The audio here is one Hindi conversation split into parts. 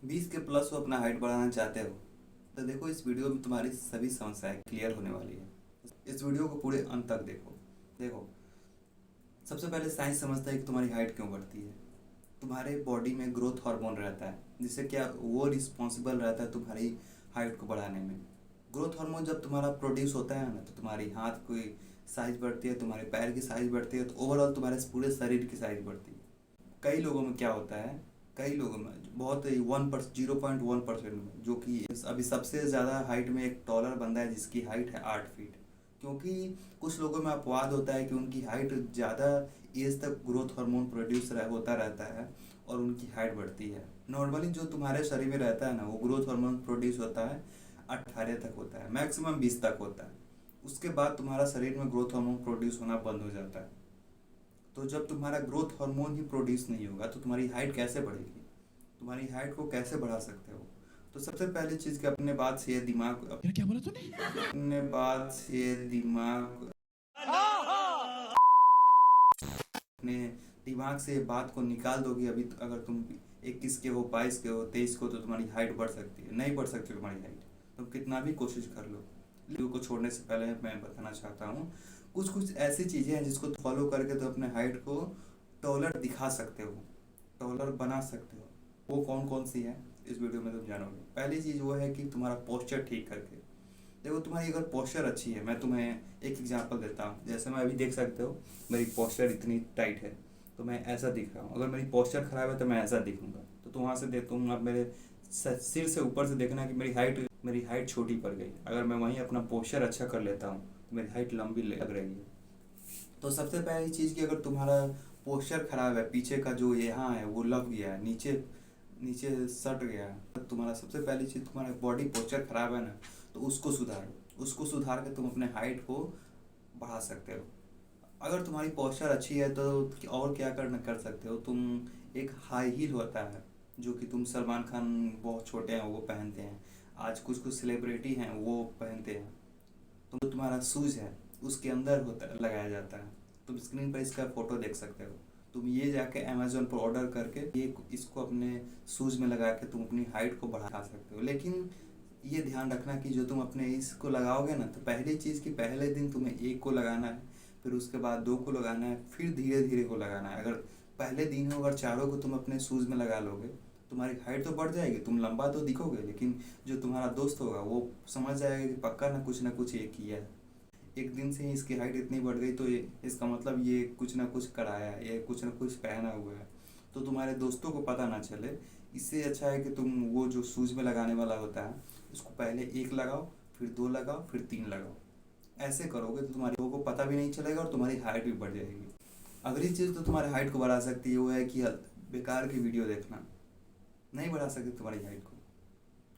20 के प्लस हो, अपना हाइट बढ़ाना चाहते हो तो देखो इस वीडियो में तुम्हारी सभी समस्याएं क्लियर होने वाली है। इस वीडियो को पूरे अंत तक देखो। देखो, सबसे पहले साइंस समझता है कि तुम्हारी हाइट क्यों बढ़ती है। तुम्हारे बॉडी में ग्रोथ हार्मोन रहता है, जिससे क्या वो रिस्पॉन्सिबल रहता है तुम्हारी हाइट को बढ़ाने में। ग्रोथ हार्मोन जब तुम्हारा प्रोड्यूस होता है ना, तो तुम्हारी हाथ की साइज बढ़ती है, तुम्हारे पैर की साइज बढ़ती है, तो ओवरऑल तुम्हारे पूरे शरीर की साइज बढ़ती है। कई लोगों में क्या होता है, कई लोगों में बहुत ही 0.1% में, जो कि अभी सबसे ज़्यादा हाइट में एक टॉलर बंदा है जिसकी हाइट है 8 फीट। क्योंकि कुछ लोगों में अपवाद होता है कि उनकी हाइट ज़्यादा एज तक ग्रोथ हार्मोन प्रोड्यूस होता रहता है और उनकी हाइट बढ़ती है। नॉर्मली जो तुम्हारे शरीर में रहता है ना, वो ग्रोथ हार्मोन प्रोड्यूस होता है 18 तक होता है, मैक्सिमम 20 तक होता है। उसके बाद तुम्हारा शरीर में ग्रोथ हार्मोन प्रोड्यूस होना बंद हो जाता है। तो जब तुम्हारा ग्रोथ हार्मोन ही प्रोड्यूस नहीं होगा तो तुम्हारी हाइट कैसे बढ़ेगी, तुम्हारी हाइट को कैसे बढ़ा सकते हो। तो सबसे पहली चीज़ कि अपने बात से ये दिमाग क्या बोला तूने? अपने बात से दिमाग अपने दिमाग से बात को निकाल दोगे। अभी अगर तुम 21 के हो, 22 के हो, 23 के हो, तो तुम्हारी हाइट बढ़ सकती है। नहीं बढ़ सकती तुम्हारी हाइट, तुम कितना भी कोशिश कर लो। वीडियो को छोड़ने से पहले मैं बताना चाहता हूँ कुछ कुछ ऐसी चीज़ें हैं जिसको फॉलो करके तो अपने हाइट को टॉलर दिखा सकते हो, टॉलर बना सकते हो। वो कौन कौन सी है इस वीडियो में तुम जानोगे। पहली चीज़ वो है कि तुम्हारा पोस्चर ठीक करके। देखो, तुम्हारी अगर पोस्चर अच्छी है, मैं तुम्हें एक एग्जांपल देता हूँ। जैसे मैं अभी देख सकते हो मेरी पोस्चर इतनी टाइट है तो मैं ऐसा दिख रहा हूँ। अगर मेरी पोस्चर खराब है तो मैं ऐसा दिखूंगा। तो तुम वहाँ से देख, तुम अब मेरे सिर से ऊपर से देखना कि मेरी हाइट छोटी पड़ गई। अगर मैं वहीं अपना पोस्चर अच्छा कर लेता हूँ तो मेरी हाइट लंबी लग रही है। तो सबसे पहली चीज़ कि अगर तुम्हारा पोस्चर खराब है, पीछे का जो यहाँ है वो लग गया है, नीचे नीचे सट गया है, तो तुम्हारा सबसे पहली चीज़, तुम्हारा बॉडी पोस्चर खराब है ना, तो उसको सुधारो। उसको सुधार के तुम अपने हाइट को बढ़ा सकते हो। अगर तुम्हारी पोस्चर अच्छी है तो और क्या करना कर सकते हो तुम। एक हाई हील होता है जो कि तुम सलमान खान बहुत छोटे हैं वो पहनते हैं, आज कुछ कुछ सेलिब्रिटी हैं वो पहनते हैं। तो तुम्हारा शूज है उसके अंदर होता लगाया जाता है। तुम स्क्रीन पर इसका फोटो देख सकते हो। तुम ये जाके अमेजोन पर ऑर्डर करके ये इसको अपने शूज में लगा के तुम अपनी हाइट को बढ़ा सकते हो। लेकिन ये ध्यान रखना कि जो तुम अपने इसको लगाओगे ना, तो पहली चीज़ कि पहले दिन तुम्हें एक को लगाना है, फिर उसके बाद दो को लगाना है, फिर धीरे धीरे को लगाना है। अगर पहले दिन हो अगर चारों को तुम अपने शूज़ में लगा लोगे, तुम्हारी हाइट तो बढ़ जाएगी, तुम लंबा तो दिखोगे, लेकिन जो तुम्हारा दोस्त होगा वो समझ जाएगा कि पक्का ना कुछ ये किया है। एक दिन से ही इसकी हाइट इतनी बढ़ गई तो ये इसका मतलब ये कुछ ना कुछ कराया है, ये कुछ ना कुछ पहना हुआ है। तो तुम्हारे दोस्तों को पता ना चले। इससे अच्छा है कि तुम वो जो शूज़ में लगाने वाला होता है उसको पहले एक लगाओ, फिर दो लगाओ, फिर तीन लगाओ। ऐसे करोगे तो तुम्हारे लोगों को पता भी नहीं चलेगा और तुम्हारी हाइट भी बढ़ जाएगी। अगली चीज़ तो तुम्हारी हाइट को बढ़ा सकती है वो है कि बेकार की वीडियो देखना नहीं बढ़ा सकती तुम्हारी हाइट को।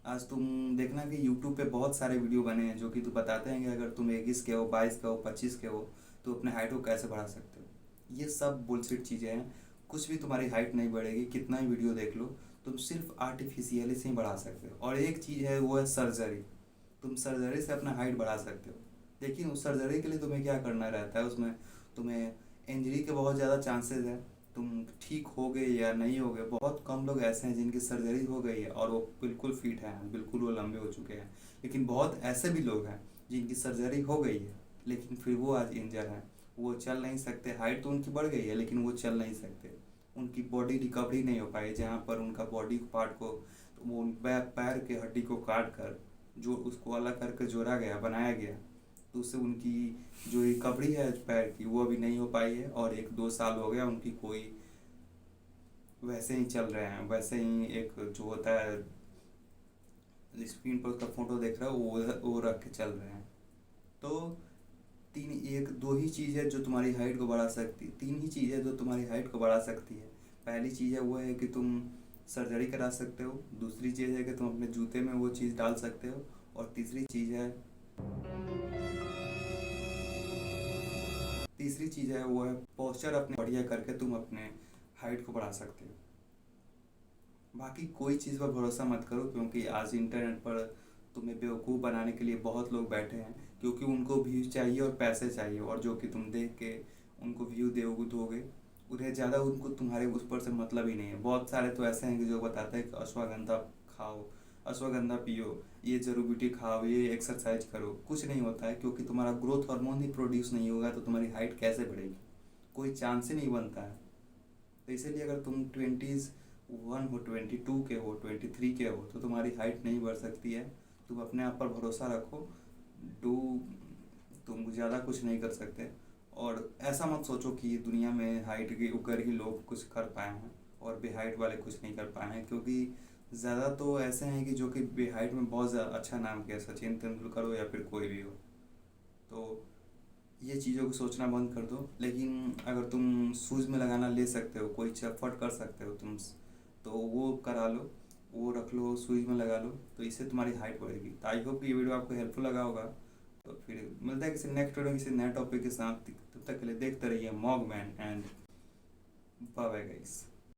आज तुम देखना कि यूट्यूब पे बहुत सारे वीडियो बने हैं जो कि तो बताते हैं कि अगर तुम 21 के हो, 22 के हो, 25 के हो, तो अपने हाइट को कैसे बढ़ा सकते हो। ये सब बुलशिट चीज़ें हैं। कुछ भी तुम्हारी हाइट नहीं बढ़ेगी, कितना ही वीडियो देख लो, तुम सिर्फ आर्टिफिशियली से ही बढ़ा सकते हो। और एक चीज़ है वो है सर्जरी। तुम सर्जरी से अपना हाइट बढ़ा सकते हो। लेकिन उस सर्जरी के लिए तुम्हें क्या करना रहता है, उसमें तुम्हें इंजरी के बहुत ज़्यादा चांसेस है। तुम ठीक हो गए या नहीं हो गए, बहुत कम लोग ऐसे हैं जिनकी सर्जरी हो गई है और वो बिल्कुल फिट हैं, बिल्कुल वो लंबे हो चुके हैं। लेकिन बहुत ऐसे भी लोग हैं जिनकी सर्जरी हो गई है लेकिन फिर वो आज इंजर हैं, वो चल नहीं सकते। हाइट तो उनकी बढ़ गई है लेकिन वो चल नहीं सकते। उनकी बॉडी रिकवरी नहीं हो पाई, जहाँ पर उनका बॉडी पार्ट को, तो वो पैर के हड्डी को काट कर जो उसको अलग करके जोड़ा गया, बनाया गया, तो उससे उनकी जो रिकवरी है पैर की वो अभी नहीं हो पाई है। और 1-2 साल हो गया उनकी कोई, वैसे ही चल रहे हैं, वैसे ही एक जो होता है स्क्रीन पर उसका फोटो देख रहा है वो रख के चल रहे हैं। तो तीन एक दो ही चीज़ है जो तुम्हारी हाइट को बढ़ा सकती, तीन ही चीज़ है जो तुम्हारी हाइट को बढ़ा सकती है। पहली चीज़ है वो है कि तुम सर्जरी करा सकते हो, दूसरी चीज़ है कि तुम अपने जूते में वो चीज़ डाल सकते हो, और तीसरी चीज़ है वो है पोस्चर अपने बढ़िया करके तुम अपने हाइट को बढ़ा सकते हो। बाकी कोई चीज़ पर भरोसा मत करो, क्योंकि आज इंटरनेट पर तुम्हें बेवकूफ़ बनाने के लिए बहुत लोग बैठे हैं, क्योंकि उनको व्यूज़ चाहिए और पैसे चाहिए, और जो कि तुम देख के उनको व्यू दोगे उन्हें ज़्यादा उनको तुम्हारे उस पर से मतलब ही नहीं है। बहुत सारे तो ऐसे हैं कि जो बताते हैं कि अश्वगंधा खाओ, अश्वगंधा पियो, ये जड़ी बूटी खाओ, ये एक्सरसाइज करो। कुछ नहीं होता है, क्योंकि तुम्हारा ग्रोथ हार्मोन ही प्रोड्यूस नहीं होगा तो तुम्हारी हाइट कैसे बढ़ेगी? कोई चांस ही नहीं बनता है। तो इसीलिए अगर तुम 21 हो, 22 के हो, 23 के हो, तो तुम्हारी हाइट नहीं बढ़ सकती है। तुम अपने आप पर भरोसा रखो। डू तुम ज़्यादा कुछ नहीं कर सकते। और ऐसा मत सोचो कि दुनिया में हाइट के ऊपर ही लोग कुछ कर पाए हैं और बेहाइट वाले कुछ नहीं कर पाए हैं, क्योंकि ज़्यादा तो ऐसे हैं कि जो कि बेहाइट में बहुत ज़्यादा अच्छा नाम किया, सचिन तेंदुलकर हो या फिर कोई भी हो। तो ये चीज़ों को सोचना बंद कर दो। लेकिन अगर तुम शूज़ में लगाना ले सकते हो, कोई चटपट कर सकते हो तुम, तो वो करा लो, वो रख लो, शूज़ में लगा लो, तो इससे तुम्हारी हाइट बढ़ेगी। तो आई होप कि ये वीडियो आपको हेल्पफुल लगा होगा। तो फिर मिलता है किसी नेक्स्ट वीडियो किसी नए टॉपिक के साथ। तब तक के लिए देखते रहिए मॉग मैन एंड बाय बाय गाइस।